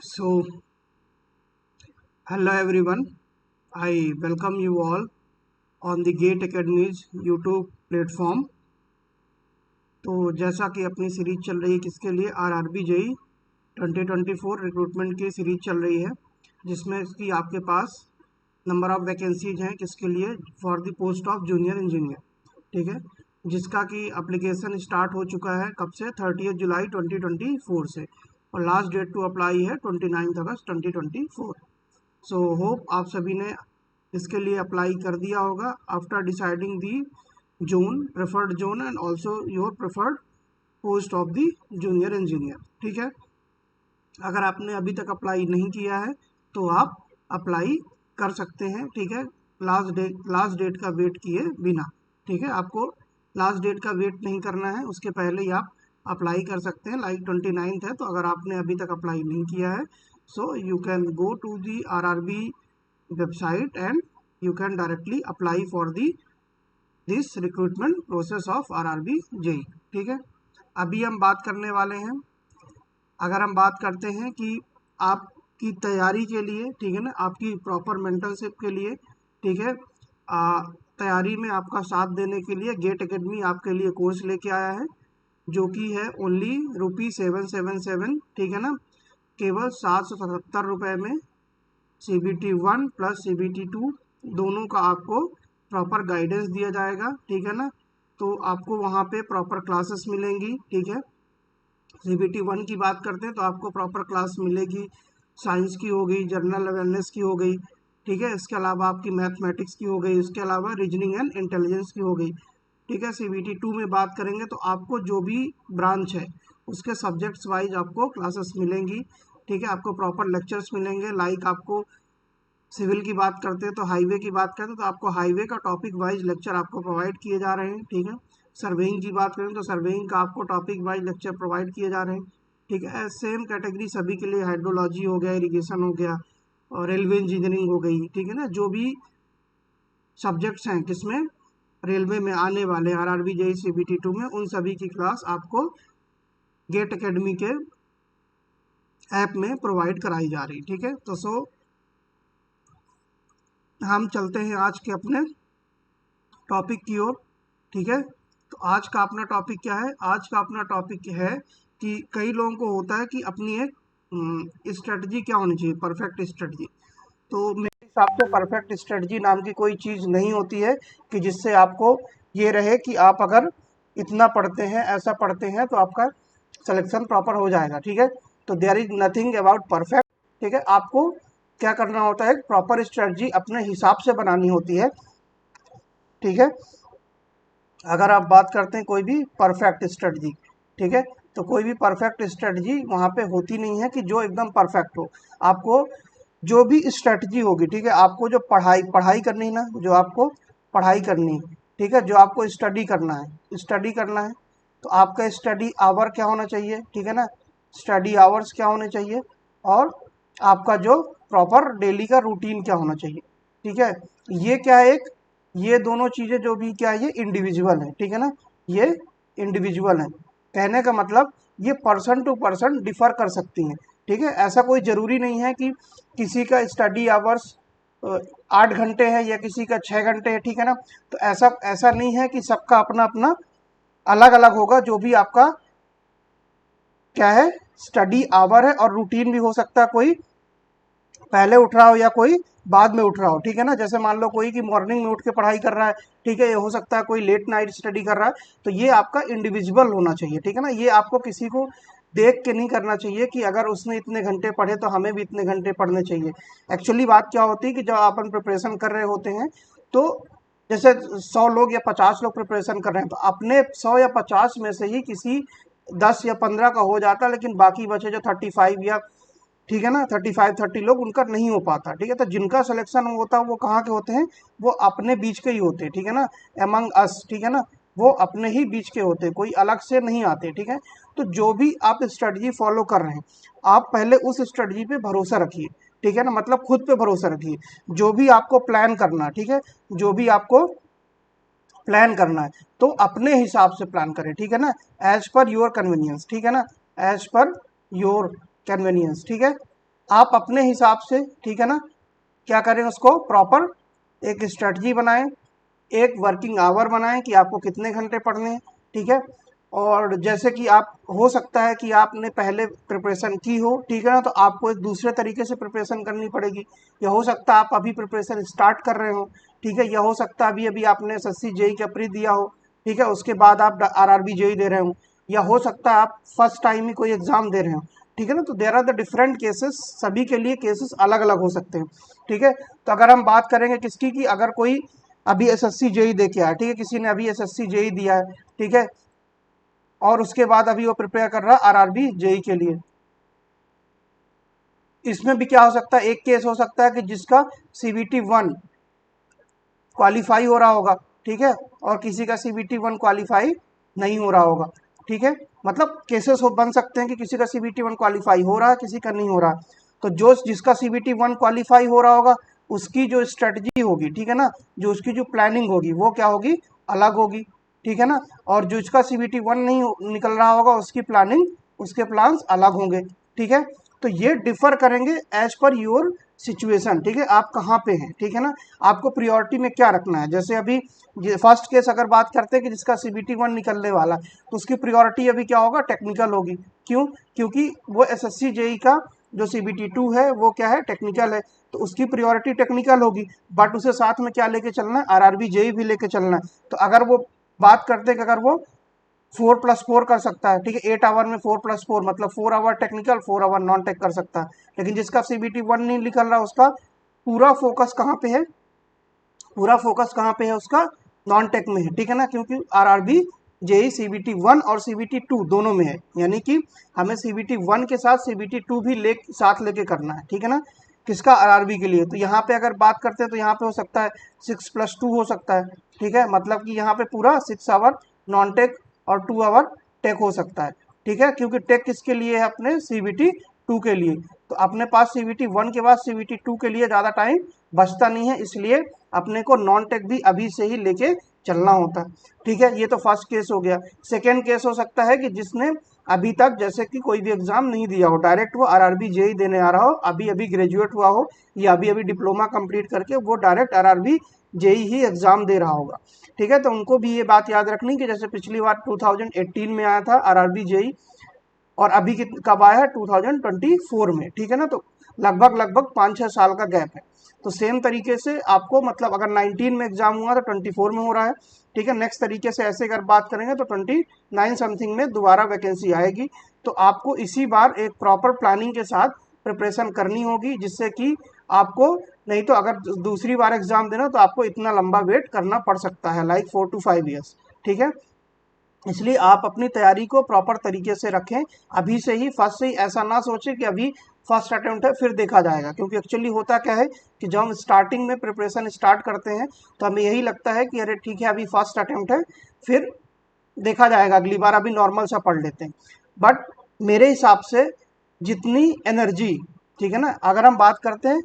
So, hello everyone. I welcome you all on the Gate Academy's YouTube platform. तो जैसा कि अपनी series चल रही है किसके लिए, आरआरबी जेई 2024 रिक्रूटमेंट की सीरीज चल रही है, जिसमें कि आपके पास नंबर ऑफ वैकेंसीज हैं किसके लिए, for the post of junior engineer. ठीक है, जिसका कि एप्लीकेशन स्टार्ट हो चुका है कब से, 30 जुलाई 2024 से, और लास्ट डेट टू अप्लाई है 29 अगस्त 2024। सो होप आप सभी ने इसके लिए अप्लाई कर दिया होगा after deciding the zone, preferred zone and also your preferred post of the junior engineer. ठीक है, अगर आपने अभी तक अप्लाई नहीं किया है तो आप अप्लाई कर सकते हैं। ठीक है, लास्ट डेट का वेट किए बिना। ठीक है, आपको लास्ट डेट का वेट नहीं करना है, उसके पहले ही आप अप्लाई कर सकते हैं। लाइक 29 है, तो अगर आपने अभी तक अप्लाई नहीं किया है so you can go to the RRB website and you can directly apply for the this recruitment process of RRB JE. ठीक है, अभी हम बात करने वाले हैं, अगर हम बात करते हैं कि आपकी तैयारी के लिए, ठीक है ना, आपकी प्रॉपर मेंटरशिप के लिए, ठीक है, तैयारी में आपका साथ देने के लिए गेट एकेडमी आपके लिए कोर्स लेके आया है, जो कि है ओनली ₹777। ठीक है ना, केवल 777 में CBT 1 प्लस CBT 2 दोनों का आपको प्रॉपर गाइडेंस दिया जाएगा। ठीक है ना, तो आपको वहाँ पे प्रॉपर क्लासेस मिलेंगी। ठीक है, CBT 1 की बात करते हैं तो आपको प्रॉपर क्लास मिलेगी, साइंस की हो गई, जनरल अवेयरनेस की हो गई, ठीक है, इसके अलावा आपकी मैथमेटिक्स की हो गई, इसके अलावा रीजनिंग एंड इंटेलिजेंस की हो गई। ठीक है, CBT 2 में बात करेंगे तो आपको जो भी ब्रांच है उसके सब्जेक्ट्स वाइज आपको क्लासेस मिलेंगी। ठीक है, आपको प्रॉपर लेक्चर्स मिलेंगे। लाइक आपको सिविल की बात करते हैं तो हाईवे की बात करते हैं तो आपको हाईवे का टॉपिक वाइज लेक्चर आपको प्रोवाइड किए जा रहे हैं। ठीक है, सर्वेइंग की बात करें तो सर्वेइंग का आपको टॉपिक वाइज लेक्चर प्रोवाइड किए जा रहे हैं। ठीक है, सेम कैटेगरी सभी के लिए, हाइड्रोलॉजी हो गया, इरिगेशन हो गया, और रेलवे इंजीनियरिंग हो गई। ठीक है ना, जो भी सब्जेक्ट्स हैं किसमें, रेलवे में आने वाले आरआरबी जेई CBT 2 में, उन सभी की क्लास आपको गेट एकेडमी के ऐप में प्रोवाइड कराई जा रही। ठीक है, तो हम चलते हैं आज के अपने टॉपिक की ओर। ठीक है, तो आज का अपना टॉपिक क्या है, आज का अपना टॉपिक है कि कई लोगों को होता है कि अपनी एक स्ट्रेटजी क्या होनी चाहिए, परफेक्ट स्ट्रेटजी। तो मेरे हिसाब से परफेक्ट स्ट्रेटजी नाम की कोई चीज़ नहीं होती है कि जिससे आपको ये रहे कि आप अगर इतना पढ़ते हैं, ऐसा पढ़ते हैं तो आपका सिलेक्शन प्रॉपर हो जाएगा। ठीक है, तो there is nothing about perfect. ठीक है, आपको क्या करना होता है, प्रॉपर स्ट्रेटजी अपने हिसाब से बनानी होती है। ठीक है, अगर आप बात करते हैं कोई भी परफेक्ट स्ट्रेटजी, ठीक है, तो कोई भी परफेक्ट स्ट्रेटजी वहाँ पे होती नहीं है कि जो एकदम परफेक्ट हो। आपको जो भी स्ट्रेटजी होगी, ठीक है, आपको जो पढ़ाई करनी है ना, जो आपको पढ़ाई करनी है, ठीक है, जो आपको स्टडी करना है, तो आपका स्टडी आवर क्या होना चाहिए, ठीक है ना, स्टडी आवर्स क्या होने चाहिए, और आपका जो प्रॉपर डेली का रूटीन क्या होना चाहिए। ठीक है, ये क्या है, एक ये दोनों चीज़ें जो भी क्या है, ये इंडिविजुअल है। ठीक है ना, ये इंडिविजुअल है, कहने का मतलब ये पर्सन टू पर्सन डिफर कर सकती हैं। ठीक है, ऐसा कोई ज़रूरी नहीं है कि किसी का स्टडी आवर्स 8 घंटे है या किसी का 6 घंटे है। ठीक है ना, तो ऐसा ऐसा नहीं है कि सबका अपना अपना अलग अलग होगा। जो भी आपका क्या है, स्टडी आवर है, और रूटीन भी हो सकता है कोई पहले उठ रहा हो या कोई बाद में उठ रहा हो। ठीक है ना, जैसे मान लो कोई कि मॉर्निंग में उठ के पढ़ाई कर रहा है, ठीक है, ये हो सकता है कोई लेट नाइट स्टडी कर रहा है, तो ये आपका इंडिविजुअल होना चाहिए। ठीक है ना, ये आपको किसी को देख के नहीं करना चाहिए कि अगर उसने इतने घंटे पढ़े तो हमें भी इतने घंटे पढ़ने चाहिए। एक्चुअली बात क्या होती है कि जब अपन प्रिपरेशन कर रहे होते हैं तो जैसे 100 लोग या 50 लोग प्रिपरेशन कर रहे हैं, तो अपने 100 या 50 में से ही किसी 10 या 15 का हो जाता है, लेकिन बाकी बचे जो 35 या, ठीक है ना, 35-30 लोग उनका नहीं हो पाता। ठीक है, तो जिनका सिलेक्शन होता है वो कहाँ के होते हैं, वो अपने बीच के ही होते हैं। ठीक है ना, एमंग अस, ठीक है ना, वो अपने ही बीच के होते हैं, कोई अलग से नहीं आते। ठीक है, तो जो भी आप स्ट्रेटजी फॉलो कर रहे हैं, आप पहले उस स्ट्रेटजी पे भरोसा रखिए। ठीक है ना, मतलब खुद पे भरोसा रखिए। जो भी आपको प्लान करना है, ठीक है, जो भी आपको प्लान करना है तो अपने हिसाब से प्लान करें। ठीक है ना, एज पर योर कन्वीनियंस। ठीक है ना, एज पर योर कन्वीनियंस। ठीक है, आप अपने हिसाब से, ठीक है ना, क्या करें, उसको प्रॉपर एक स्ट्रेटजी बनाएं, एक वर्किंग आवर बनाएं कि आपको कितने घंटे पढ़ने हैं, ठीक है। और जैसे कि आप, हो सकता है कि आपने पहले प्रिपरेशन की हो, ठीक है ना, तो आपको एक दूसरे तरीके से प्रिपरेशन करनी पड़ेगी। या हो सकता है आप अभी प्रिपरेशन स्टार्ट कर रहे हो, ठीक है। या हो सकता है अभी अभी आपने एसएससी जेई का प्री दिया हो, ठीक है, उसके बाद आप आरआरबी जेई दे रहे हो। या हो सकता है आप फर्स्ट टाइम ही कोई एग्जाम दे रहे हो, ठीक है ना। तो there are the different cases, सभी के लिए केसेस अलग अलग हो सकते हैं, ठीक है। तो अगर हम बात करेंगे किसकी, कि अगर कोई अभी एसएससी जेई दे के आया, ठीक है, किसी ने अभी एसएससी जेई दिया है, ठीक है, और उसके बाद अभी वो प्रिपेयर कर रहा है आरआरबी जेई के लिए। इसमें भी क्या हो सकता है, एक केस हो सकता है कि जिसका सीबीटी 1 क्वालिफाई हो रहा होगा, ठीक है, और किसी का सीबीटी 1 क्वालिफाई नहीं हो रहा होगा, ठीक है। मतलब केसेस हो बन सकते हैं कि किसी का सीबीटी 1 क्वालिफाई हो रहा है, किसी का नहीं हो रहा। तो जो जिसका सीबीटी 1 क्वालिफाई हो रहा होगा, उसकी जो स्ट्रेटजी होगी, ठीक है ना, जो उसकी जो प्लानिंग होगी वो क्या होगी, अलग होगी, ठीक है ना। और जो इसका सीबीटी 1 नहीं निकल रहा होगा, उसकी प्लानिंग, उसके प्लान्स अलग होंगे, ठीक है। तो ये डिफर करेंगे एज पर योर सिचुएशन, ठीक है, आप कहाँ पे हैं, ठीक है ना, आपको प्रियोरिटी में क्या रखना है। जैसे अभी फर्स्ट केस अगर बात करते हैं कि जिसका सीबीटी 1 निकलने वाला, तो उसकी प्रियोरिटी अभी क्या होगा, टेक्निकल होगी। क्यों? क्योंकि वो एसएससी जेई का जो सीबीटी 2 है वो क्या है, टेक्निकल है, तो उसकी प्रियोरिटी टेक्निकल होगी। बट उसे साथ में क्या लेके चलना है, आरआरबी जेई भी लेके चलना है। तो अगर वो बात करते हैं कि अगर वो 4+4 कर सकता है, ठीक है, 8 आवर में 4+4 मतलब 4 hour technical, 4 hour non tech कर सकता है। लेकिन जिसका सीबीटी 1 नहीं निकल रहा, उसका पूरा फोकस कहाँ पे है, पूरा फोकस कहाँ पे है उसका, नॉन टेक में है, ठीक है ना। क्योंकि आरआरबी जेई सीबीटी 1 और सीबीटी 2 दोनों में है, यानी कि हमें सीबीटी 1 के साथ सीबीटी 2 भी साथ लेके करना है, ठीक है ना, किसका, आरआरबी के लिए। तो यहाँ पे अगर बात करते हैं तो यहाँ पे हो सकता है 6+2 हो सकता है, ठीक है, मतलब कि यहाँ पे पूरा 6 आवर नॉन टेक और 2 आवर टेक हो सकता है, ठीक है। क्योंकि टेक किसके लिए है, अपने सीबीटी 2 के लिए। तो अपने पास सीबीटी 1 के बाद सीबीटी 2 के लिए ज़्यादा टाइम बचता नहीं है, इसलिए अपने को नॉन टेक भी अभी से ही लेके चलना होता है, ठीक है। ये तो फर्स्ट केस हो गया। सेकेंड केस हो सकता है कि जिसने अभी तक जैसे कि कोई भी एग्जाम नहीं दिया हो, डायरेक्ट वो आरआरबी जेई देने आ रहा हो, अभी अभी ग्रेजुएट हुआ हो या अभी अभी डिप्लोमा कंप्लीट करके वो डायरेक्ट आरआरबी जेई ही एग्जाम दे रहा होगा, ठीक है। तो उनको भी ये बात याद रखनी कि जैसे पिछली बार 2018 में आया था आरआरबी जेई, और अभी कब आया है, 2024 में, ठीक है ना। तो लगभग लगभग 5-6 साल का गैप है। तो सेम तरीके से आपको, मतलब अगर 19 में एग्जाम हुआ तो 24 में हो रहा है, ठीक है। नेक्स्ट तरीके से ऐसे अगर बात करेंगे तो 29 समथिंग में दोबारा वैकेंसी आएगी। तो आपको इसी बार एक प्रॉपर प्लानिंग के साथ प्रिपरेशन करनी होगी, जिससे कि आपको, नहीं तो अगर दूसरी बार एग्जाम देना तो आपको इतना लंबा वेट करना पड़ सकता है, लाइक 4 to 5 years, ठीक है। इसलिए आप अपनी तैयारी को प्रॉपर तरीके से रखें, अभी से ही, फर्स्ट से ही ऐसा ना सोचें कि अभी फर्स्ट अटेम्प्ट है फिर देखा जाएगा। क्योंकि एक्चुअली होता क्या है कि जब हम स्टार्टिंग में प्रिपरेशन स्टार्ट करते हैं तो हमें यही लगता है कि अरे ठीक है अभी फर्स्ट अटेम्प्ट है, फिर देखा जाएगा अगली बार, अभी नॉर्मल सा पढ़ लेते हैं। बट मेरे हिसाब से जितनी एनर्जी, ठीक है ना, अगर हम बात करते हैं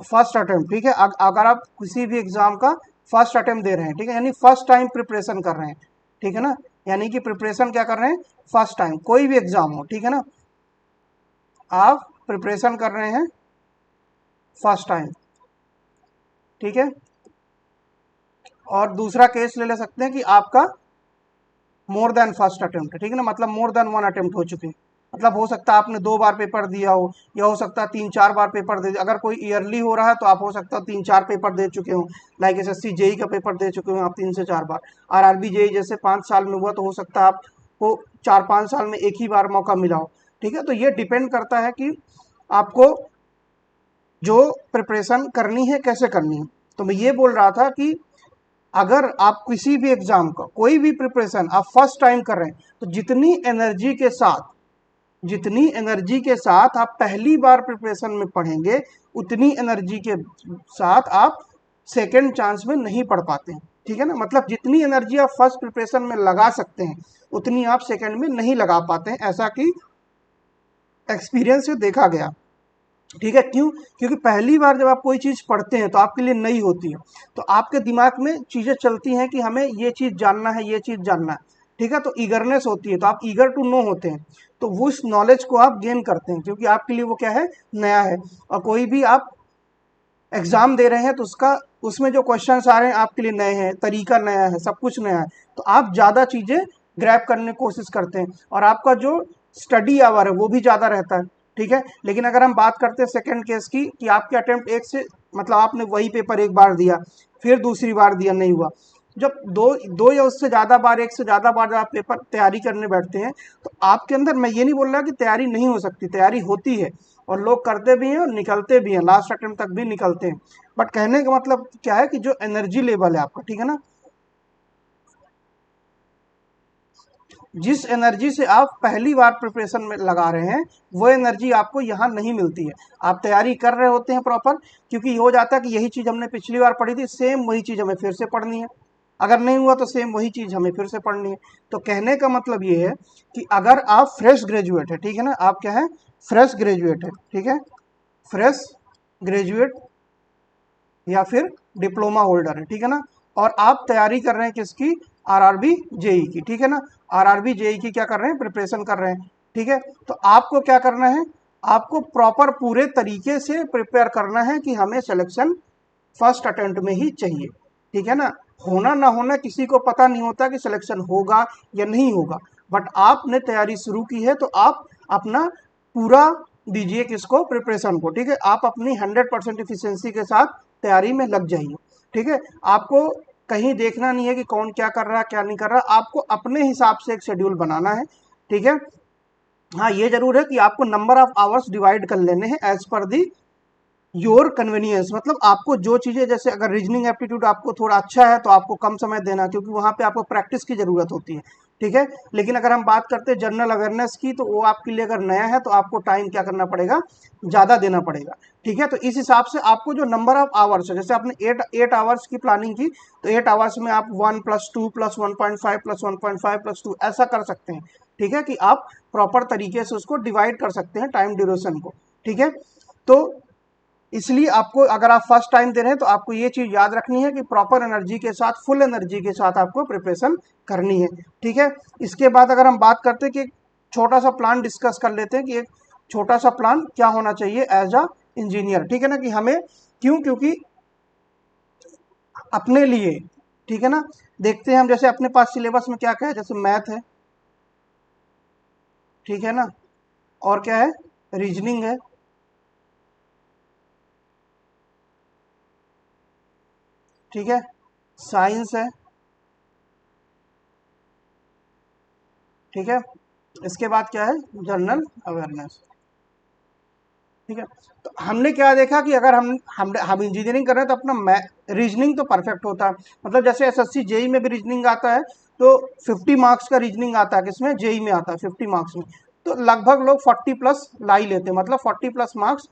फर्स्ट अटेम्प्ट, ठीक है, अगर आप किसी भी एग्जाम का फर्स्ट अटेम्प्ट दे रहे हैं, ठीक है, यानी फर्स्ट टाइम प्रिपरेशन कर रहे हैं, ठीक है ना, यानी कि प्रिपरेशन क्या कर रहे हैं, फर्स्ट टाइम, कोई भी एग्जाम हो, ठीक है ना, आप प्रिपरेशन कर रहे हैं फर्स्ट टाइम, ठीक है। और दूसरा केस ले सकते हैं कि आपका मोर देन फर्स्ट अटेम्प्ट, ठीक है ना, मतलब मोर देन 1 अटेम्प्ट हो चुके हैं। मतलब हो सकता है आपने 2 बार पेपर दिया हो, या हो सकता है 3-4 बार पेपर दे, अगर कोई ईयरली हो रहा है तो आप हो सकता है 3-4 पेपर दे चुके हो, लाइक एसएससी जेई का पेपर दे चुके हो आप 3 से 4 बार। आरआरबी जेई जैसे 5 साल में हुआ तो हो सकता है आपको 4-5 साल में एक ही बार मौका मिला हो, ठीक है। तो ये डिपेंड करता है कि आपको जो प्रिपरेशन करनी है कैसे करनी है। तो मैं ये बोल रहा था कि अगर आप किसी भी एग्जाम का कोई भी प्रिपरेशन आप फर्स्ट टाइम कर रहे हैं, तो जितनी एनर्जी के साथ आप पहली बार प्रिपरेशन में पढ़ेंगे, उतनी एनर्जी के साथ आप सेकेंड चांस में नहीं पढ़ पाते हैं, ठीक है ना। मतलब जितनी एनर्जी आप फर्स्ट प्रिपरेशन में लगा सकते हैं, उतनी आप सेकेंड में नहीं लगा पाते हैं, ऐसा कि एक्सपीरियंस से देखा गया, ठीक है। क्यों? क्योंकि पहली बार जब आप कोई चीज़ पढ़ते हैं तो आपके लिए नई होती है, तो आपके दिमाग में चीज़ें चलती हैं कि हमें ये चीज़ जानना है, ये चीज़ जानना है। ठीक है, तो ईगरनेस होती है, तो आप ईगर टू नो होते हैं, तो वो उस नॉलेज को आप गेन करते हैं क्योंकि आपके लिए वो क्या है, नया है। और कोई भी आप एग्जाम दे रहे हैं तो उसमें जो क्वेश्चंस आ रहे हैं आपके लिए नए हैं, तरीका नया है, सब कुछ नया है, तो आप ज़्यादा चीज़ें ग्रैब करने की कोशिश करते हैं और आपका जो स्टडी आवर है वो भी ज़्यादा रहता है। ठीक है, लेकिन अगर हम बात करते हैं सेकंड केस की कि आपके अटेम्प्ट एक से मतलब आपने वही पेपर एक बार दिया, फिर दूसरी बार दिया, नहीं हुआ, जब दो दो या उससे ज़्यादा बार, एक से ज़्यादा बार आप पेपर तैयारी करने बैठते हैं तो आपके अंदर, मैं ये नहीं बोल रहा कि तैयारी नहीं हो सकती, तैयारी होती है और लोग करते भी हैं और निकलते भी हैं, लास्ट अटेम्प्ट तक भी निकलते हैं। बट कहने का मतलब क्या है कि जो एनर्जी लेवल है आपका, ठीक है ना, जिस एनर्जी से आप पहली बार प्रिपरेशन में लगा रहे हैं वो एनर्जी आपको यहाँ नहीं मिलती है। आप तैयारी कर रहे होते हैं प्रॉपर, क्योंकि हो जाता है कि यही चीज़ हमने पिछली बार पढ़ी थी, सेम वही चीज़ हमें फिर से पढ़नी है, अगर नहीं हुआ तो सेम वही चीज़ हमें फिर से पढ़नी है। तो कहने का मतलब ये है कि अगर आप फ्रेश ग्रेजुएट है, ठीक है ना, आप क्या है, फ्रेश ग्रेजुएट है, ठीक है, फ्रेश ग्रेजुएट या फिर डिप्लोमा होल्डर है, ठीक है ना, और आप तैयारी कर रहे हैं किसकी, आरआरबी जेई की, ठीक है ना, आरआरबी जेई की क्या कर रहे हैं, प्रिपरेशन कर रहे हैं। ठीक है, तो आपको क्या करना है, आपको प्रॉपर पूरे तरीके से प्रिपेयर करना है कि हमें सिलेक्शन फर्स्ट अटेम्प्ट में ही चाहिए। ठीक है ना, होना ना होना किसी को पता नहीं होता कि सिलेक्शन होगा या नहीं होगा, बट आपने तैयारी शुरू की है तो आप अपना पूरा दीजिए किसको, प्रिपरेशन को। ठीक है, आप अपनी 100% इफिशियंसी के साथ तैयारी में लग जाइए। ठीक है, आपको कहीं देखना नहीं है कि कौन क्या कर रहा है क्या नहीं कर रहा, आपको अपने हिसाब से एक शेड्यूल बनाना है। ठीक है, हाँ ये जरूर है कि आपको नंबर ऑफ आवर्स डिवाइड कर लेने हैं as per the your convenience, मतलब आपको जो चीज़ें, जैसे अगर रीजनिंग एप्टीट्यूड आपको थोड़ा अच्छा है तो आपको कम समय देना, क्योंकि वहाँ पे आपको प्रैक्टिस की ज़रूरत होती है। ठीक है, लेकिन अगर हम बात करते हैं जनरल अवेयरनेस की तो वो आपके लिए अगर नया है तो आपको टाइम क्या करना पड़ेगा, ज़्यादा देना पड़ेगा। ठीक है, तो इस हिसाब से आपको जो नंबर ऑफ आवर्स है, जैसे आपने 8 आवर्स की प्लानिंग की तो 8 आवर्स में आप 1+2+1.5+1.5+2 ऐसा कर सकते हैं। ठीक है, कि आप प्रॉपर तरीके से उसको डिवाइड कर सकते हैं टाइम ड्यूरेशन को। ठीक है, तो इसलिए आपको, अगर आप फर्स्ट टाइम दे रहे हैं तो आपको ये चीज़ याद रखनी है कि प्रॉपर एनर्जी के साथ, फुल एनर्जी के साथ आपको प्रिपरेशन करनी है। ठीक है, इसके बाद अगर हम बात करते हैं कि एक छोटा सा प्लान डिस्कस कर लेते हैं कि एक छोटा सा प्लान क्या होना चाहिए एज अ इंजीनियर। ठीक है ना, कि हमें क्यों, क्योंकि अपने लिए, ठीक है ना, देखते हैं हम, जैसे अपने पास सिलेबस में क्या क्या है, जैसे मैथ है, ठीक है ना, और क्या है, रीजनिंग है, ठीक है, साइंस है, ठीक है, इसके बाद क्या है, जनरल अवेयरनेस। ठीक है, तो हमने क्या देखा कि अगर हम इंजीनियरिंग कर रहे हैं तो अपना रीजनिंग तो परफेक्ट होता है, मतलब जैसे एसएससी जेई में भी रीजनिंग आता है तो 50 मार्क्स का रीजनिंग आता है, किसमें, जेई में आता है 50 मार्क्स में, तो लगभग लोग 40+ ला ही लेते हैं, मतलब 40+ मार्क्स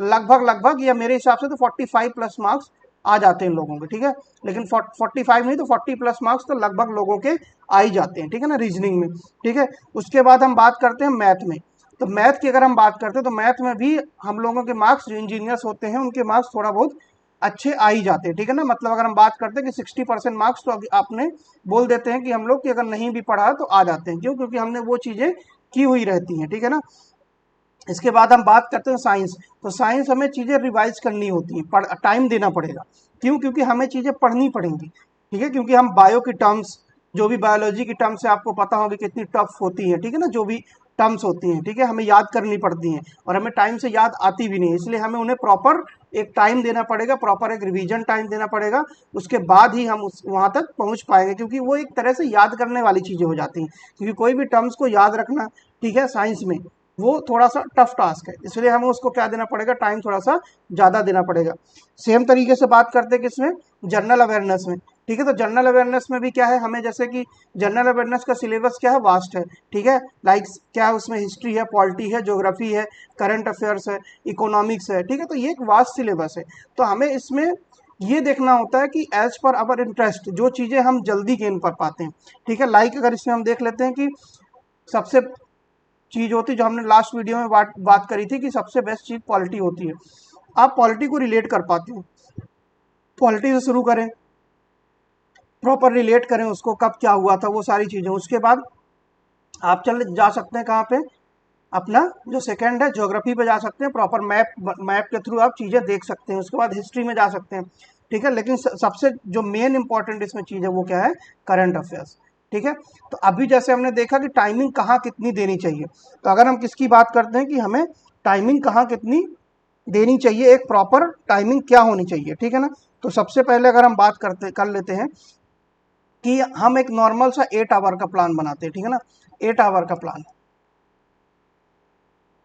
लगभग लगभग, या मेरे हिसाब से तो 45+ मार्क्स आ जाते हैं लोगों के। ठीक है, लेकिन 45 नहीं तो 40+ मार्क्स तो लगभग लोगों के आ ही जाते हैं। ठीक है ना, रीजनिंग में। ठीक है, उसके बाद हम बात करते हैं मैथ में, तो मैथ की अगर हम बात करते हैं तो मैथ में भी हम लोगों के मार्क्स, जो इंजीनियर्स होते हैं उनके मार्क्स थोड़ा बहुत अच्छे आ ही जाते हैं। ठीक है ना, मतलब अगर हम बात करते हैं कि 60% मार्क्स तो आपने बोल देते हैं कि हम लोग कि अगर नहीं भी पढ़ा तो आ जाते हैं, क्यों, क्योंकि हमने वो चीज़ें की हुई रहती हैं। ठीक है ना, इसके बाद हम बात करते हैं साइंस, तो साइंस हमें चीज़ें रिवाइज करनी होती हैं, टाइम देना पड़ेगा, क्यों, क्योंकि हमें चीज़ें पढ़नी पड़ेंगी। ठीक है, क्योंकि हम बायो की टर्म्स, जो भी बायोलॉजी की टर्म्स है आपको पता होगी कितनी टफ होती है। ठीक है ना, जो भी टर्म्स होती हैं, ठीक है, हमें याद करनी पड़ती हैं और हमें टाइम से याद आती भी नहीं है, इसलिए हमें उन्हें प्रॉपर एक टाइम देना पड़ेगा, प्रॉपर एक रिवीजन टाइम देना पड़ेगा, उसके बाद ही हम उस वहाँ तक पहुँच पाएंगे, क्योंकि वो एक तरह से याद करने वाली चीज़ें हो जाती हैं, क्योंकि कोई भी टर्म्स को याद रखना, ठीक है, साइंस में वो थोड़ा सा टफ टास्क है, इसलिए हमें उसको क्या देना पड़ेगा, टाइम थोड़ा सा ज़्यादा देना पड़ेगा। सेम तरीके से बात करते हैं किसमें, जनरल अवेयरनेस में। ठीक है, तो जनरल अवेयरनेस में भी क्या है, हमें जैसे कि जनरल अवेयरनेस का सिलेबस क्या है, वास्ट है। ठीक है, लाइक क्या है, उसमें हिस्ट्री है, पॉलिटी है, ज्योग्राफी है, करंट अफेयर्स है, इकोनॉमिक्स है। ठीक है, तो ये एक वास्ट सिलेबस है, तो हमें इसमें ये देखना होता है कि एज पर अवर इंटरेस्ट जो चीज़ें हम जल्दी गेन कर पाते हैं। ठीक है, लाइक अगर इसमें हम देख लेते हैं कि सबसे चीज होती है जो हमने लास्ट वीडियो में बात करी थी कि सबसे बेस्ट चीज पॉलिटी होती है, आप पॉलिटी को रिलेट कर पाते हैं। पॉलिटी से शुरू करें, प्रॉपर रिलेट करें उसको, कब क्या हुआ था वो सारी चीज़ें। उसके बाद आप चले जा सकते हैं कहाँ पे, अपना जो सेकंड है ज्योग्राफी पे जा सकते हैं, प्रॉपर मैप के थ्रू आप चीज़ें देख सकते हैं। उसके बाद हिस्ट्री में जा सकते हैं, ठीक है। लेकिन सबसे जो मेन इंपॉर्टेंट इसमें चीज़ है वो क्या है, करंट अफेयर्स, ठीक है। तो अभी जैसे हमने देखा कि टाइमिंग कहाँ कितनी देनी चाहिए, तो अगर हम किसकी बात करते हैं कि हमें टाइमिंग कहाँ कितनी देनी चाहिए, एक प्रॉपर टाइमिंग क्या होनी चाहिए, ठीक है ना। तो सबसे पहले अगर हम बात कर लेते हैं कि हम एक नॉर्मल सा 8 आवर का प्लान बनाते हैं, ठीक है ना। 8 आवर का प्लान,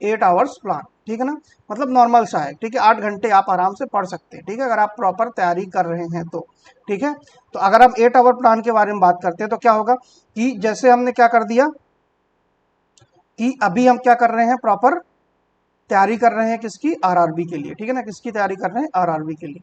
8 आवर्स प्लान, ठीक है ना, मतलब नॉर्मल सा है, ठीक है। 8 घंटे आप आराम से पढ़ सकते हैं, ठीक है, अगर आप प्रॉपर तैयारी कर रहे हैं तो, ठीक है। तो अगर हम 8 आवर प्लान के बारे में बात करते हैं तो क्या होगा कि जैसे हमने क्या कर दिया कि अभी हम क्या कर रहे हैं, प्रॉपर तैयारी कर रहे हैं किसकी, आरआरबी के लिए, ठीक है ना। किसकी तैयारी कर रहे हैं, आरआरबी के लिए।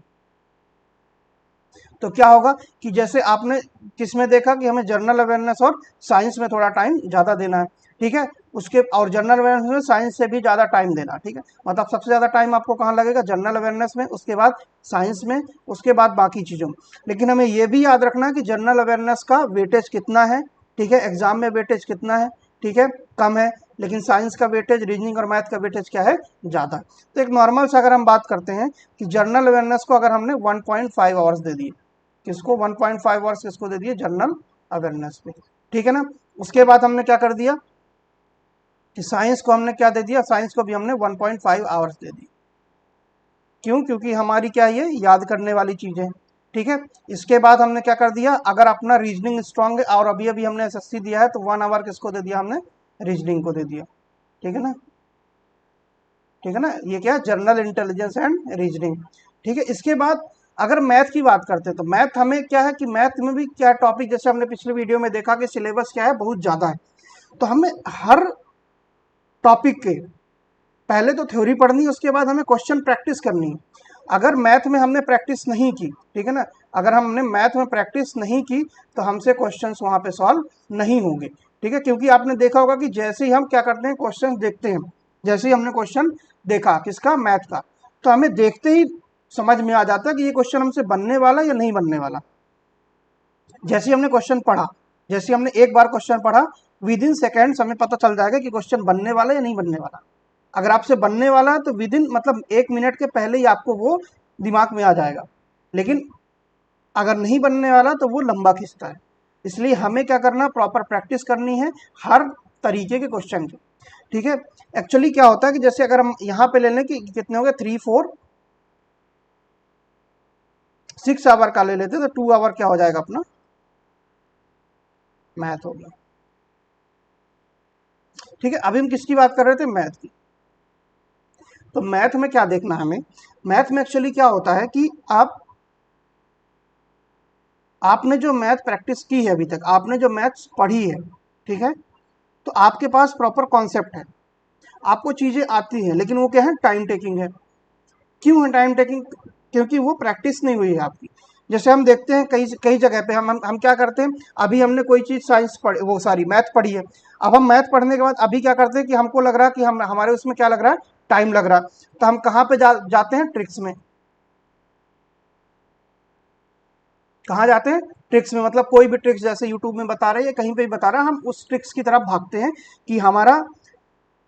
तो क्या होगा कि जैसे आपने किसमें देखा कि हमें जनरल अवेयरनेस और साइंस में थोड़ा टाइम ज़्यादा देना है, ठीक है। उसके और जनरल अवेयरनेस में साइंस से भी ज़्यादा टाइम देना, ठीक है। मतलब सबसे ज़्यादा टाइम आपको कहाँ लगेगा, जनरल अवेयरनेस में, उसके बाद साइंस में, उसके बाद बाकी चीज़ों में। लेकिन हमें ये भी याद रखना है कि जनरल अवेयरनेस का वेटेज कितना है, ठीक है, एग्जाम में वेटेज कितना है, ठीक है, कम है। लेकिन साइंस का वेटेज, रीजनिंग और मैथ का वेटेज क्या है, ज़्यादा। तो एक नॉर्मल से अगर हम बात करते हैं कि जनरल अवेयरनेस को अगर हमने 1.5 आवर्स दे दिए, किसको 1.5 आवर्स किसको दे दिए, जनरल अवेयरनेस पे, ठीक है ना। उसके बाद हमने क्या कर दिया कि साइंस को हमने क्या दे दिया, साइंस को भी हमने 1.5 आवर्स दे दी। क्यों, क्योंकि हमारी क्या ये याद करने वाली चीजें, ठीक है। इसके बाद हमने क्या कर दिया, अगर अपना रीजनिंग स्ट्रांग है और अभी अभी हमने एसएससी दिया है तो 1 आवर किसको दे दिया, हमने रीजनिंग को दे दिया, ठीक है ना, ठीक है ना। ये क्या, जनरल इंटेलिजेंस एंड रीजनिंग, ठीक है। इसके बाद अगर मैथ की बात करते हैं तो मैथ हमें क्या है कि मैथ में भी क्या टॉपिक, जैसे हमने पिछले वीडियो में देखा कि सिलेबस क्या है, बहुत ज़्यादा है। तो हमें हर टॉपिक के पहले तो थ्योरी पढ़नी है, उसके बाद हमें क्वेश्चन प्रैक्टिस करनी है। अगर मैथ में हमने प्रैक्टिस नहीं की, ठीक है ना, अगर हमने मैथ में प्रैक्टिस नहीं की तो हमसे क्वेश्चंस वहाँ पे सॉल्व नहीं होंगे, ठीक है। क्योंकि आपने देखा होगा कि जैसे ही हम क्या करते हैं, क्वेश्चन देखते हैं, जैसे ही हमने क्वेश्चन देखा किसका, मैथ का, तो हमें देखते ही समझ में आ जाता है कि ये क्वेश्चन हमसे बनने वाला या नहीं बनने वाला। जैसे ही हमने क्वेश्चन पढ़ा, जैसे हमने एक बार क्वेश्चन पढ़ा, विद इन सेकेंड्स हमें पता चल जाएगा कि क्वेश्चन बनने वाला या नहीं बनने वाला। अगर आपसे बनने वाला है तो विद इन मतलब 1 मिनट के पहले ही आपको वो दिमाग में आ जाएगा। लेकिन अगर नहीं बनने वाला तो वो लंबा खिंचता है। इसलिए हमें क्या करना, प्रॉपर प्रैक्टिस करनी है हर तरीके के क्वेश्चन की, ठीक है। एक्चुअली क्या होता है कि जैसे अगर हम यहाँ पे ले लें कि कितने हो गए, 3, 4, 6 आवर का ले लेते तो 2 आवर क्या हो जाएगा अपना, मैथ हो गया, ठीक है। अभी हम किसकी बात कर रहे थे, मैथ की। तो मैथ में क्या देखना है हमें, मैथ में एक्चुअली क्या होता है कि आपने जो मैथ प्रैक्टिस की है अभी तक, आपने जो मैथ्स पढ़ी है, ठीक है, तो आपके पास प्रॉपर कॉन्सेप्ट है, आपको चीज़ें आती हैं, लेकिन वो क्या है, टाइम टेकिंग है। क्यों है टाइम टेकिंग, क्योंकि वो प्रैक्टिस नहीं हुई है आपकी। जैसे हम देखते हैं कई कई जगह पे हम क्या करते हैं, अभी हमने कोई चीज़ साइंस पढ़, वो सारी मैथ पढ़ी है। अब हम मैथ पढ़ने के बाद अभी क्या करते हैं कि हमको लग रहा है कि हम हमारे उसमें क्या लग रहा है, टाइम लग रहा है। तो हम कहाँ पे जाते हैं, ट्रिक्स में। कहाँ जाते हैं, ट्रिक्स में। मतलब कोई भी ट्रिक्स जैसे यूट्यूब में बता रहे हैं या कहीं पे भी बता रहा है, हम उस ट्रिक्स की तरफ भागते हैं कि हमारा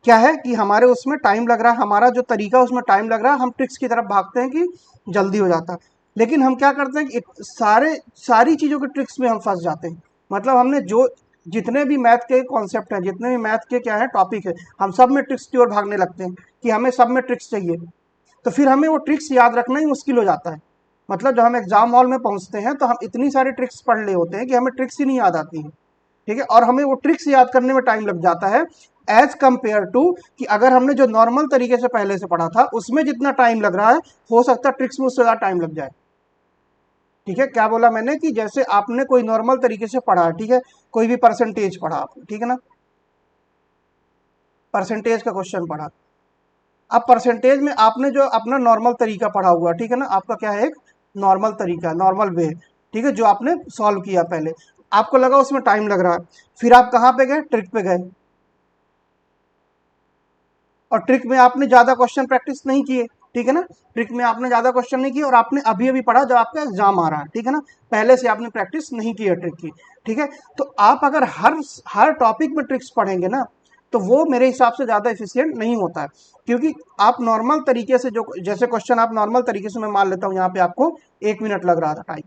क्या है कि हमारे उसमें टाइम लग रहा है, हमारा जो तरीका उसमें टाइम लग रहा है, हम ट्रिक्स की तरफ भागते हैं कि जल्दी हो जाता है। लेकिन हम क्या करते हैं कि सारी चीज़ों के ट्रिक्स में हम फंस जाते हैं। मतलब हमने जो जितने भी मैथ के कॉन्सेप्ट हैं, जितने भी मैथ के क्या है टॉपिक है, हम सब में ट्रिक्स की ओर भागने लगते हैं कि हमें सब में ट्रिक्स चाहिए। तो फिर हमें वो ट्रिक्स याद रखना ही मुश्किल हो जाता है। मतलब जब हम एग्जाम हॉल में पहुंचते हैं तो हम इतनी सारी ट्रिक्स पढ़ ले होते हैं कि हमें ट्रिक्स ही नहीं याद आती हैं, ठीक है। और हमें वो ट्रिक्स याद करने में टाइम लग जाता है एज कंपेयर टू कि अगर हमने जो नॉर्मल तरीके से पहले से पढ़ा था उसमें जितना टाइम लग रहा है, हो सकता है ट्रिक्स में उससे ज़्यादा टाइम लग जाए, ठीक है। क्या बोला मैंने कि जैसे आपने कोई नॉर्मल तरीके से पढ़ा, ठीक है, कोई भी परसेंटेज पढ़ा आपने, ठीक है ना, परसेंटेज का क्वेश्चन पढ़ा। अब परसेंटेज में आपने जो अपना नॉर्मल तरीका पढ़ा हुआ, ठीक है ना, आपका क्या है, एक नॉर्मल तरीका, नॉर्मल वे, ठीक है, जो आपने सॉल्व किया पहले, आपको लगा उसमें टाइम लग रहा है। फिर आप कहाँ पे गए, ट्रिक पे गए, और ट्रिक में आपने ज़्यादा क्वेश्चन प्रैक्टिस नहीं किए, ठीक है ना। ट्रिक में आपने ज़्यादा क्वेश्चन नहीं किए और आपने अभी अभी पढ़ा जब आपका एग्जाम आ रहा है, ठीक है ना, पहले से आपने प्रैक्टिस नहीं की है ट्रिक की, ठीक है। तो आप अगर हर टॉपिक में ट्रिक्स पढ़ेंगे ना तो वो मेरे हिसाब से ज़्यादा एफिशिएंट नहीं होता है, क्योंकि आप नॉर्मल तरीके से जो जैसे क्वेश्चन आप नॉर्मल तरीके से, मैं मान लेता हूँ यहाँ पे आपको 1 मिनट लग रहा था टाइम,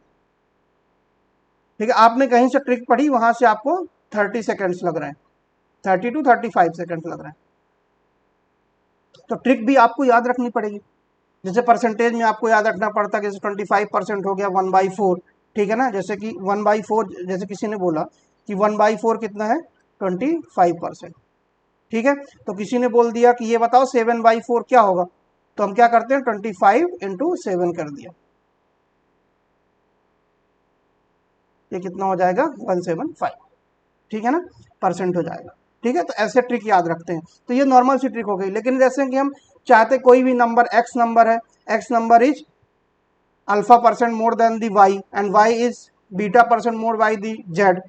ठीक है, आपने कहीं से ट्रिक पढ़ी, वहां से आपको 30 सेकेंड्स लग रहे हैं, 30 to 35 सेकेंड्स लग रहे हैं। तो ट्रिक भी आपको याद रखनी पड़ेगी। जैसे परसेंटेज में आपको याद रखना पड़ता है, जैसे 25% हो गया 1/4, ठीक है ना, जैसे कि 1/4, जैसे किसी ने बोला कि 1/4 कितना है, 25%, ठीक है। तो किसी ने बोल दिया कि ये बताओ 7/4 क्या होगा, तो हम क्या करते हैं, 25 × 7 कर दिया, ये कितना हो जाएगा, 175, ठीक है ना, परसेंट हो जाएगा, ठीक है। तो ऐसे ट्रिक याद रखते हैं, तो ये नॉर्मल सी ट्रिक हो गई। लेकिन जैसे कि हम चाहते कोई भी नंबर, एक्स नंबर है, X number is alpha percent more than the Y and Y is beta percent more by the Z,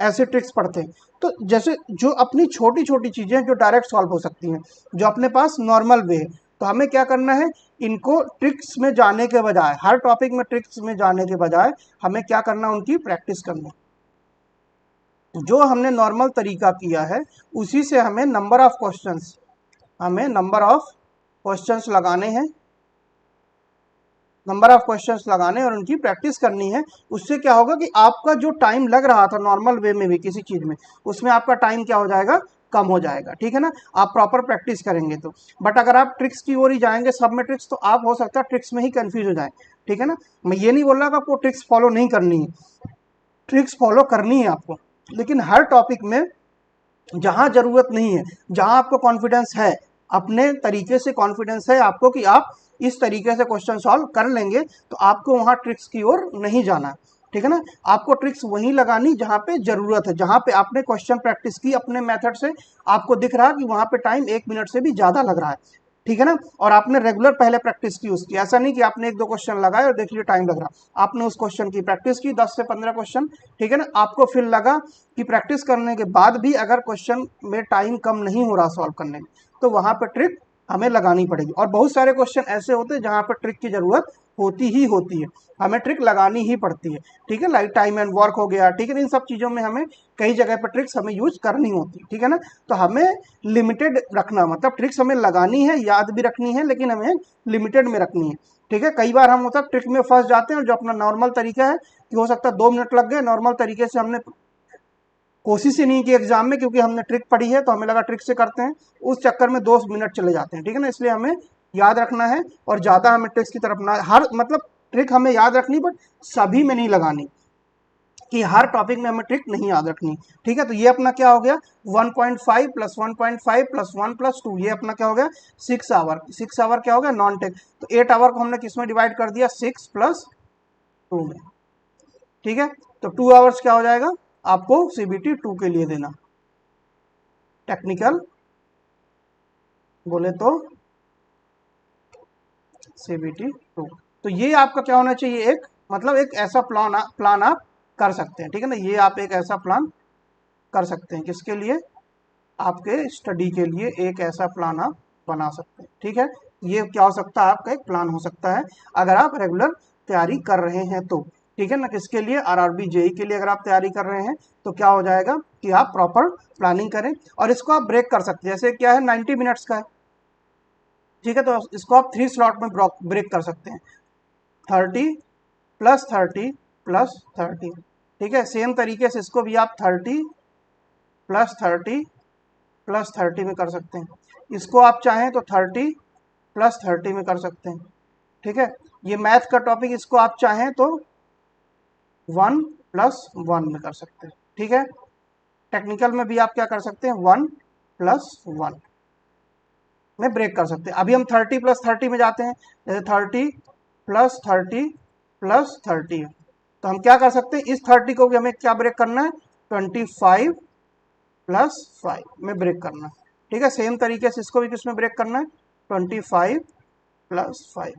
ऐसे ट्रिक्स पढ़ते हैं। तो जैसे जो अपनी छोटी छोटी चीजें जो डायरेक्ट सॉल्व हो सकती हैं, जो अपने पास नॉर्मल वे है, तो हमें क्या करना है, इनको ट्रिक्स में जाने के बजाय, हर टॉपिक में ट्रिक्स में जाने के बजाय हमें क्या करना, उनकी प्रैक्टिस करनी। जो हमने नॉर्मल तरीका किया है उसी से हमें नंबर ऑफ क्वेश्चंस लगाने हैं, नंबर ऑफ क्वेश्चंस लगाने और उनकी प्रैक्टिस करनी है। उससे क्या होगा कि आपका जो टाइम लग रहा था नॉर्मल वे में भी किसी चीज में, उसमें आपका टाइम क्या हो जाएगा, कम हो जाएगा, ठीक है ना, आप प्रॉपर प्रैक्टिस करेंगे तो। बट अगर आप ट्रिक्स की ओर ही जाएंगे, सब में ट्रिक्स, तो आप हो सकता है ट्रिक्स में ही कंफ्यूज हो जाए, ठीक है ना। मैं ये नहीं बोल रहा कि आपको ट्रिक्स फॉलो नहीं करनी है, ट्रिक्स फॉलो करनी है आपको, लेकिन हर टॉपिक में जहां जरूरत नहीं है, जहां आपको कॉन्फिडेंस है, अपने तरीके से कॉन्फिडेंस है आपको कि आप इस तरीके से क्वेश्चन सॉल्व कर लेंगे, तो आपको वहां ट्रिक्स की ओर नहीं जाना, ठीक है ना। आपको ट्रिक्स वहीं लगानी जहां पे जरूरत है, जहां पे आपने क्वेश्चन प्रैक्टिस की अपने मेथड से, आपको दिख रहा है कि वहां पे टाइम 1 मिनट से भी ज्यादा लग रहा है, ठीक है ना, और आपने रेगुलर पहले प्रैक्टिस की उसकी। ऐसा नहीं कि आपने 1-2 क्वेश्चन लगाए और देख लिया टाइम लग रहा, आपने उस क्वेश्चन की प्रैक्टिस की 10 से 15 क्वेश्चन, ठीक है ना, आपको फिर लगा कि प्रैक्टिस करने के बाद भी अगर क्वेश्चन में टाइम कम नहीं हो रहा सॉल्व करने में, तो वहां पर ट्रिक हमें लगानी पड़ेगी। और बहुत सारे क्वेश्चन ऐसे होते हैं जहां पर ट्रिक की जरूरत होती ही होती है, हमें ट्रिक लगानी ही पड़ती है, ठीक है, लाइक टाइम एंड वर्क हो गया, ठीक है, इन सब चीजों में हमें कई जगह पर ट्रिक्स हमें यूज करनी होती है, ठीक है ना। तो हमें लिमिटेड रखना, मतलब ट्रिक्स हमें लगानी है, याद भी रखनी है, लेकिन हमें लिमिटेड में रखनी है, ठीक है। कई बार हम मतलब ट्रिक में फंस जाते हैं, जो अपना नॉर्मल तरीका है कि हो सकता है 2 मिनट लग गए, नॉर्मल तरीके से हमने कोशिश ही नहीं की एग्जाम में, क्योंकि हमने ट्रिक पढ़ी है तो हमें लगा ट्रिक से करते हैं, उस चक्कर में 2 मिनट चले जाते हैं, ठीक है ना। इसलिए हमें याद रखना है और ज्यादा हमें ट्रिक्स की तरफ ना, हर मतलब ट्रिक हमें याद रखनी, बट सभी में नहीं लगानी, कि हर टॉपिक में हमें ट्रिक नहीं याद रखनी, ठीक है। तो ये अपना क्या हो गया, 1.5 + 1.5 + 1 + 2, ये अपना क्या हो गया, 6 आवर। 6 आवर क्या हो गया, नॉन टेक। तो 8 आवर को हमने किस में डिवाइड कर दिया, 6 + 2 में, ठीक है। तो 2 आवर्स क्या हो जाएगा, आपको CBT 2 के लिए देना, टेक्निकल बोले तो CBT 2। तो ये आपका क्या होना चाहिए, एक मतलब एक ऐसा प्लान आप कर सकते हैं, ठीक है ना, ये आप एक ऐसा प्लान कर सकते हैं, किसके लिए, आपके स्टडी के लिए एक ऐसा प्लान आप बना सकते हैं, ठीक है। ये क्या हो सकता है, आपका एक प्लान हो सकता है अगर आप रेगुलर तैयारी कर रहे हैं तो, ठीक है ना। किसके लिए, RRB JEE के लिए अगर आप तैयारी कर रहे हैं तो क्या हो जाएगा कि आप प्रॉपर प्लानिंग करें, और इसको आप ब्रेक कर सकते हैं। जैसे क्या है, 90 मिनट्स का है, ठीक है, तो इसको आप 3 स्लॉट में ब्रेक कर सकते हैं, 30 + 30 + 30, ठीक है। सेम तरीके से इसको भी आप 30 + 30 + 30 में कर सकते हैं, इसको आप चाहें तो 30 + 30 में कर सकते हैं, ठीक है। ये मैथ का टॉपिक, इसको आप चाहें तो 1 + 1 में कर सकते हैं, ठीक है। टेक्निकल में भी आप क्या कर सकते हैं, 1 + 1 में ब्रेक कर सकते हैं। अभी हम 30 + 30 में जाते हैं, जैसे 30 + 30 + 30, तो हम क्या कर सकते हैं, इस 30 को भी हमें क्या ब्रेक करना है, 25 + 5 में ब्रेक करना है, ठीक है। सेम तरीके से इसको भी किसमें ब्रेक करना है, 25 + 5,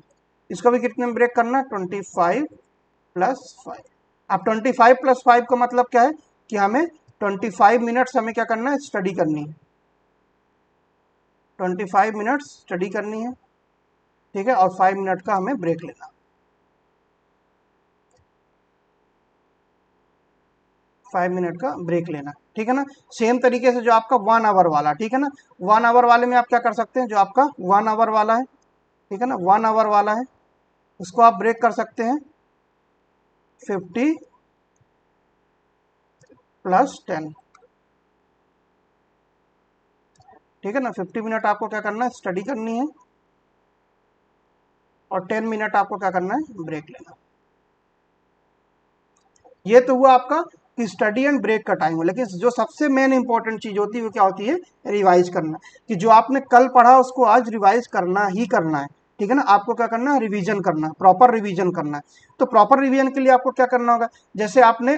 इसको भी कितने में ब्रेक करना है, 25 + 5। अब 25 + 5 का मतलब क्या है कि हमें 25 मिनट्स हमें क्या करना है, स्टडी करनी है, 25 मिनट्स स्टडी करनी है, ठीक है, और 5 मिनट का हमें ब्रेक लेना। 5 मिनट का ब्रेक लेना, ठीक है ना। सेम तरीके से जो आपका 1 आवर वाला, ठीक है ना, 1 आवर वाले में आप क्या कर सकते हैं, जो आपका 1 आवर वाला है, ठीक है ना, 1 आवर वाला है, उसको आप ब्रेक कर सकते हैं 50 + 10, ठीक है ना। 50 मिनट आपको क्या करना है, स्टडी करनी है, और 10 मिनट आपको क्या करना है, ब्रेक लेना। ये तो हुआ आपका कि स्टडी एंड ब्रेक का टाइम हो, लेकिन जो सबसे मेन इंपॉर्टेंट चीज होती है वो क्या होती है, रिवाइज करना, कि जो आपने कल पढ़ा उसको आज रिवाइज करना ही करना है, ठीक है ना। आपको क्या करना है, रिवीजन करना है, प्रॉपर रिवीजन करना है। तो प्रॉपर रिवीजन के लिए आपको क्या करना होगा, जैसे आपने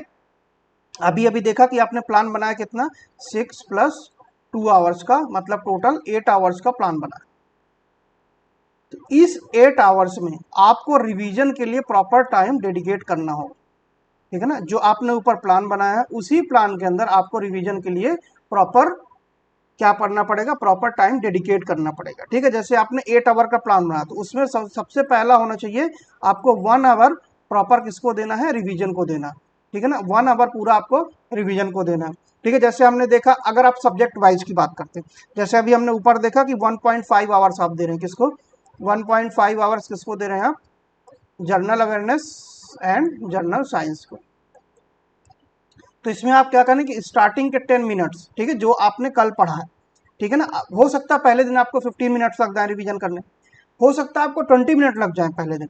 अभी अभी देखा कि आपने प्लान बनाया कितना, 6 + 2 आवर्स का, मतलब टोटल 8 आवर्स का प्लान बना। तो इस 8 आवर्स में आपको रिवीजन के लिए प्रॉपर टाइम डेडिकेट करना होगा, ठीक है ना। जो आपने ऊपर प्लान बनाया है उसी प्लान के अंदर आपको रिवीजन के लिए प्रॉपर क्या पढ़ना पड़ेगा, प्रॉपर टाइम डेडिकेट करना पड़ेगा, ठीक है। जैसे आपने 8 आवर का प्लान बनाया तो उसमें सबसे पहला होना चाहिए आपको 1 आवर प्रॉपर किसको देना है, रिवीजन को देना, ठीक है ना। 1 आवर पूरा आपको रिवीजन को देना है, ठीक है। जैसे हमने देखा, अगर आप सब्जेक्ट वाइज की बात करते हैं, जैसे अभी हमने ऊपर देखा कि 1.5 आवर्स आप दे रहे हैं किसको, 1.5 आवर्स किसको दे रहे हैं आप, journal awareness and journal science को। तो इसमें आप क्या करें कि स्टार्टिंग के 10 मिनट्स, ठीक है, जो आपने कल पढ़ा है, ठीक है ना, हो सकता है पहले दिन आपको 15 मिनट्स लग जाए रिवीजन करने, हो सकता है आपको 20 मिनट लग जाए पहले दिन,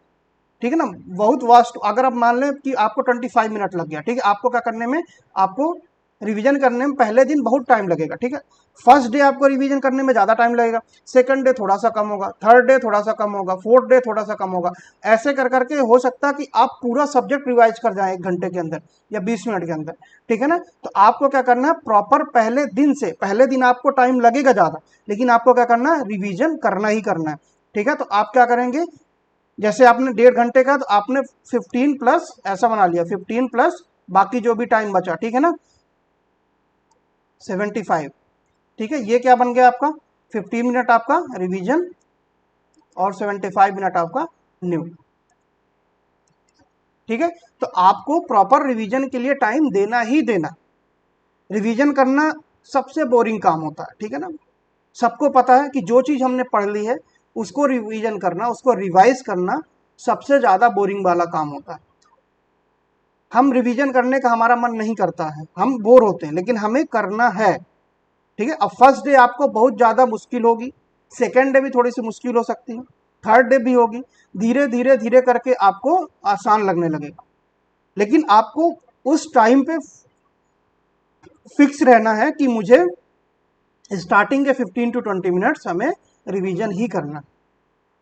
ठीक है ना। बहुत वास्ट, अगर आप मान लें कि आपको 25 मिनट लग गया, ठीक है, आपको क्या करने में, आपको रिवीजन करने में पहले दिन बहुत टाइम लगेगा, ठीक है। फर्स्ट डे आपको रिवीजन करने में ज़्यादा टाइम लगेगा, सेकंड डे थोड़ा सा कम होगा, थर्ड डे थोड़ा सा कम होगा, फोर्थ डे थोड़ा सा कम होगा। ऐसे कर करके हो सकता है कि आप पूरा सब्जेक्ट रिवाइज कर जाएं 1 घंटे के अंदर या 20 मिनट के अंदर, ठीक है ना। तो आपको क्या करना है, प्रॉपर पहले दिन से, पहले दिन आपको टाइम लगेगा ज़्यादा, लेकिन आपको क्या करना है, रिविजन करना ही करना है, ठीक है। तो आप क्या करेंगे, जैसे आपने 1.5 घंटे का, तो आपने 15 प्लस ऐसा बना लिया, 15 प्लस बाकी जो भी टाइम बचा, ठीक है ना, 75, ठीक है। ये क्या बन गया आपका, 15 मिनट आपका रिवीजन और 75 मिनट आपका न्यू, ठीक है। तो आपको प्रॉपर रिवीजन के लिए टाइम देना ही देना। रिवीजन करना सबसे बोरिंग काम होता है, ठीक है ना। सबको पता है कि जो चीज़ हमने पढ़ ली है उसको रिवीजन करना, उसको रिवाइज करना सबसे ज़्यादा बोरिंग वाला काम होता है। हम रिवीजन करने का हमारा मन नहीं करता है, हम बोर होते हैं, लेकिन हमें करना है, ठीक है। अब फर्स्ट डे आपको बहुत ज़्यादा मुश्किल होगी, सेकेंड डे भी थोड़ी सी मुश्किल हो सकती है, थर्ड डे भी होगी, धीरे धीरे धीरे करके आपको आसान लगने लगेगा। लेकिन आपको उस टाइम पे फिक्स रहना है कि मुझे स्टार्टिंग के 15 to 20 मिनट्स हमें रिवीजन ही करना,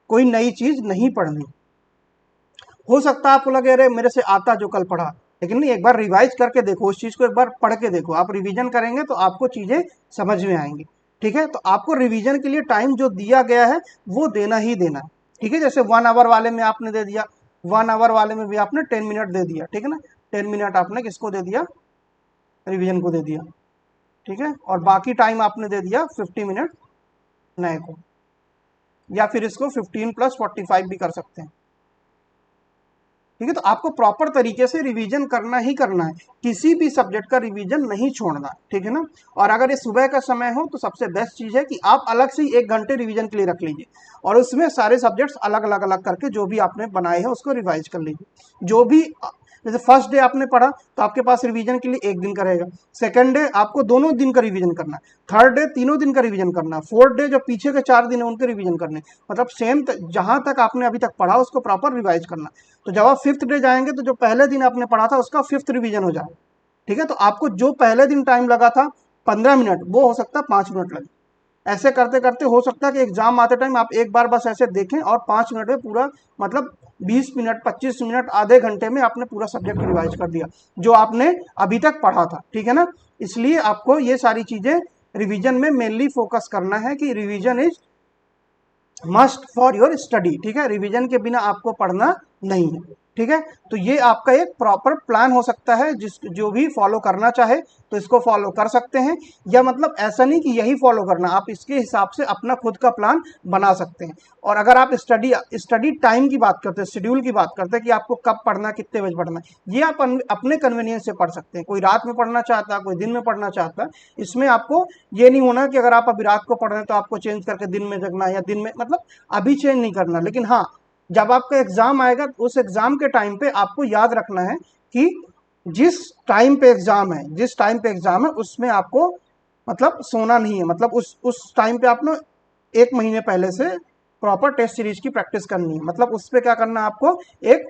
कोई नई चीज़ नहीं पढ़नी। हो सकता है आपको लगे अरे मेरे से आता जो कल पढ़ा, लेकिन नहीं, एक बार रिवाइज करके देखो, उस चीज़ को एक बार पढ़ के देखो। आप रिवीजन करेंगे तो आपको चीज़ें समझ में आएंगी, ठीक है। तो आपको रिवीजन के लिए टाइम जो दिया गया है वो देना ही देना है, ठीक है। जैसे 1 आवर वाले में आपने दे दिया, 1 आवर वाले में भी आपने 10 मिनट दे दिया, ठीक है ना। 10 मिनट आपने किसको दे दिया, रिवीजन को दे दिया, ठीक है। और बाकी टाइम आपने दे दिया 50 मिनट नए को, या फिर इसको 15 + 45 भी कर सकते हैं, ठीक है। तो आपको प्रॉपर तरीके से रिवीजन करना ही करना है, किसी भी सब्जेक्ट का रिवीजन नहीं छोड़ना, ठीक है ना। और अगर ये सुबह का समय हो तो सबसे बेस्ट चीज़ है कि आप अलग से 1 घंटे रिवीजन के लिए रख लीजिए, और उसमें सारे सब्जेक्ट्स अलग अलग अलग करके जो भी आपने बनाए हैं उसको रिवाइज कर लीजिए। जो भी, जैसे फर्स्ट डे आपने पढ़ा तो आपके पास रिवीजन के लिए 1 दिन का रहेगा, सेकंड डे आपको दोनों दिन का रिवीजन करना है, थर्ड डे तीनों दिन का रिवीजन करना है, फोर्थ डे जो पीछे के 4 दिन है उनके रिवीजन करने, मतलब सेम जहां तक आपने अभी तक पढ़ा उसको प्रॉपर रिवाइज करना। तो जब आप 5th डे जाएंगे तो जो पहले दिन आपने पढ़ा था उसका 5th रिवीजन हो जाए, ठीक है। तो आपको जो पहले दिन टाइम लगा था 15 मिनट, वो हो सकता है 5 मिनट लगे। ऐसे करते करते हो सकता है कि एग्जाम आते टाइम आप एक बार बस ऐसे देखें और 5 मिनट में पूरा, मतलब 20 मिनट 25 मिनट आधे घंटे में आपने पूरा सब्जेक्ट रिवाइज कर दिया जो आपने अभी तक पढ़ा था, ठीक है ना। इसलिए आपको ये सारी चीजें रिवीजन में मेनली फोकस करना है कि revision is must for your study, ठीक है। रिवीजन के बिना आपको पढ़ना नहीं है, ठीक। ठीक है। तो ये आपका एक प्रॉपर प्लान हो सकता है, जिस जो भी फॉलो करना चाहे तो इसको फॉलो कर सकते हैं, या मतलब ऐसा नहीं कि यही फॉलो करना, आप इसके हिसाब से अपना खुद का प्लान बना सकते हैं। और अगर आप स्टडी टाइम की बात करते हैं, शेड्यूल की बात करते हैं कि आपको कब पढ़ना, कितने बजे पढ़ना, ये आप अपने कन्वीनियंस से पढ़ सकते हैं। कोई रात में पढ़ना चाहता है, कोई दिन में पढ़ना चाहता है। इसमें आपको ये नहीं होना कि अगर आप अभी रात को पढ़ रहे हैं तो आपको चेंज करके दिन में जगना, या दिन में मतलब अभी चेंज नहीं करना। लेकिन हाँ, जब आपका एग्जाम आएगा उस एग्जाम के टाइम पे आपको याद रखना है कि जिस टाइम पे एग्जाम है उसमें आपको मतलब सोना नहीं है। मतलब उस टाइम पे आपने 1 महीने पहले से प्रॉपर टेस्ट सीरीज की प्रैक्टिस करनी है। मतलब उस पर क्या करना है, आपको एक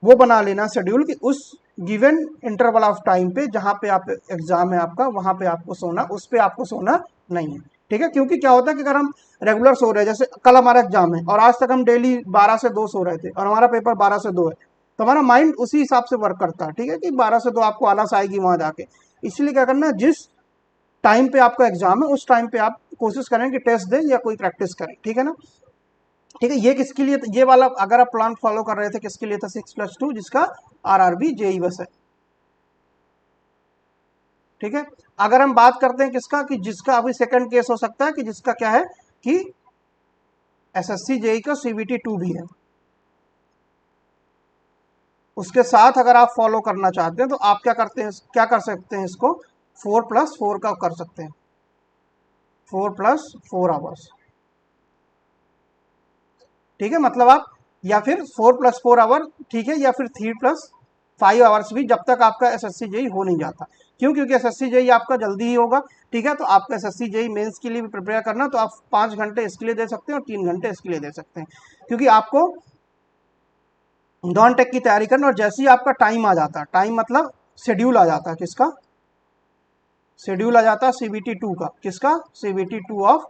वो बना लेना शेड्यूल कि उस गिवन इंटरवल ऑफ टाइम पे जहां पे आप एग्जाम है आपका, वहां पे आपको सोना, उस पे आपको सोना नहीं है। ठीक है, क्योंकि क्या होता है कि अगर हम रेगुलर सो रहे हैं, जैसे कल हमारा एग्जाम है और आज तक हम डेली 12 से 2 सो रहे थे और हमारा पेपर 12 से 2 है, तो हमारा माइंड उसी हिसाब से वर्क करता है। ठीक है, कि 12 से 2 आपको आलस आएगी वहां जाके। इसलिए क्या करना है, जिस टाइम पे आपका एग्जाम है उस टाइम पे आप कोशिश करें कि टेस्ट दें या कोई प्रैक्टिस करें। ठीक है ना। ठीक है, ये किसके लिए, ये वाला अगर आप प्लान फॉलो कर रहे थे किसके लिए था, 6+2 जिसका आरआरबी जेई बस है। ठीक है, अगर हम बात करते हैं किसका, कि जिसका अभी सेकंड केस हो सकता है कि जिसका क्या है कि एसएससी जेई का सीबीटी 2 भी है, उसके साथ अगर आप फॉलो करना चाहते हैं तो आप क्या करते हैं, क्या कर सकते हैं, इसको 4+4 का कर सकते हैं, 4+4 आवर्स। ठीक है, मतलब आप या फिर 4+4 आवर, ठीक है, या फिर 3+5 आवर्स भी, जब तक आपका एसएससी जेई हो नहीं जाता। क्यों, क्योंकि एसएससी जेई आपका जल्दी ही होगा। ठीक है, तो आपका एसएससी जेई मेंस के लिए भी प्रिपेयर करना, तो आप 5 घंटे इसके लिए दे सकते हैं और 3 घंटे इसके लिए दे सकते हैं, क्योंकि आपको नॉन टेक की तैयारी करना। और जैसे ही आपका टाइम आ जाता है, टाइम मतलब शेड्यूल आ जाता है, किसका शेड्यूल आ जाता है, सीबीटी 2 का, किसका, सीबीटी 2 ऑफ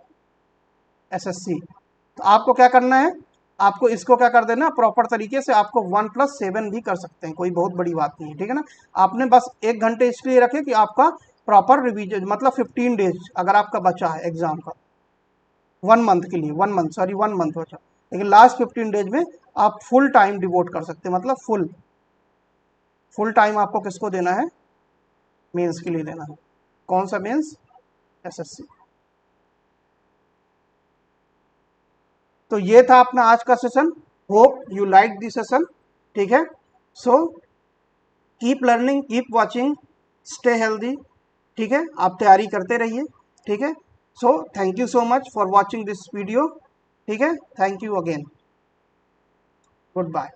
एसएससी। तो आपको क्या करना है, आपको इसको क्या कर देना प्रॉपर तरीके से, आपको 1+7 भी कर सकते हैं, कोई बहुत बड़ी बात नहीं है। ठीक है ना, आपने बस 1 घंटे इसलिए रखे कि आपका प्रॉपर रिवीजन, मतलब 15 डेज अगर आपका बचा है एग्जाम का, 1 मंथ के लिए, 1 मंथ बचा, लेकिन लास्ट 15 डेज में आप फुल टाइम डिवोट कर सकते हैं। मतलब फुल टाइम आपको किसको देना है, मेंस के लिए देना है। कौन सा मेंस, एसएससी। तो ये था अपना आज का session, hope you like this session. ठीक है, so keep learning, keep watching, stay healthy. ठीक है, आप तैयारी करते रहिए। ठीक है, so thank you so much for watching this video. ठीक है, thank you again, good bye.